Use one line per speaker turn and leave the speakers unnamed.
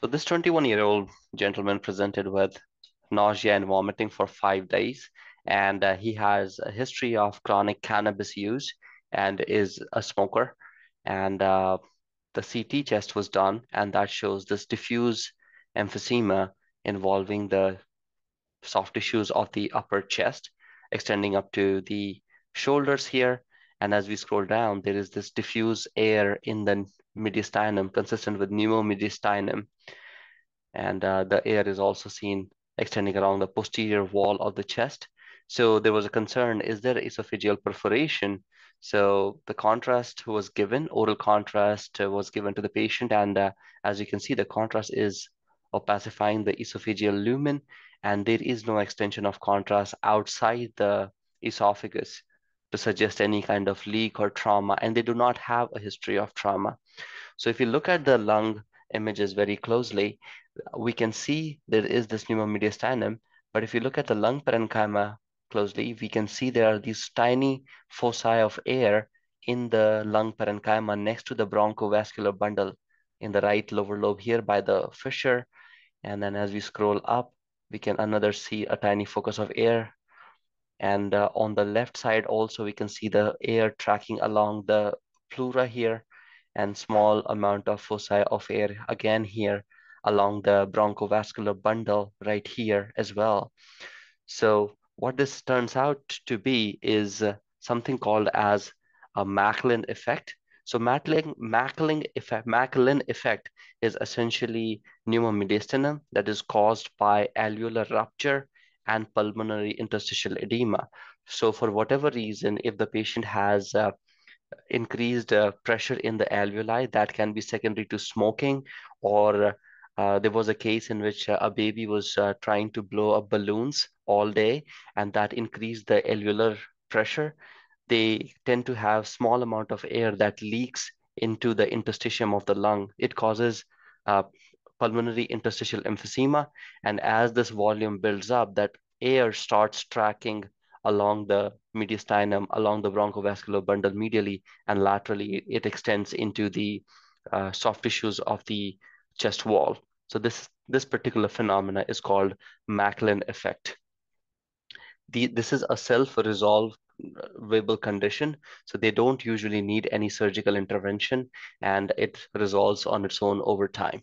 So this 21-year-old gentleman presented with nausea and vomiting for 5 days, and he has a history of chronic cannabis use and is a smoker. And the CT test was done, and that shows this diffuse emphysema involving the soft tissues of the upper chest, extending up to the shoulders here. And as we scroll down, there is this diffuse air in the mediastinum, consistent with pneumomediastinum, and the air is also seen extending along the posterior wall of the chest. So there was a concern, is there esophageal perforation? So the contrast was given, oral contrast was given to the patient, and as you can see, the contrast is opacifying the esophageal lumen, and there is no extension of contrast outside the esophagus to suggest any kind of leak or trauma, and they do not have a history of trauma. So if you look at the lung images very closely, we can see there is this pneumomediastinum, but if you look at the lung parenchyma closely, we can see there are these tiny foci of air in the lung parenchyma next to the bronchovascular bundle in the right lower lobe here by the fissure. And then as we scroll up, we can another see a tiny focus of air. And on the left side also, we can see the air tracking along the pleura here and small amount of foci of air again here along the bronchovascular bundle right here as well. So what this turns out to be is something called as a Macklin effect. So Macklin effect is essentially pneumomediastinum that is caused by alveolar rupture and pulmonary interstitial edema. So for whatever reason, if the patient has increased pressure in the alveoli that can be secondary to smoking, or there was a case in which a baby was trying to blow up balloons all day, and that increased the alveolar pressure. They tend to have small amount of air that leaks into the interstitium of the lung. It causes uh, pulmonary interstitial emphysema, and as this volume builds up, that air starts tracking along the mediastinum, along the bronchovascular bundle medially, and laterally it extends into the soft tissues of the chest wall. So this particular phenomena is called Macklin effect. This is a self-resolvable condition, so they don't usually need any surgical intervention, and it resolves on its own over time.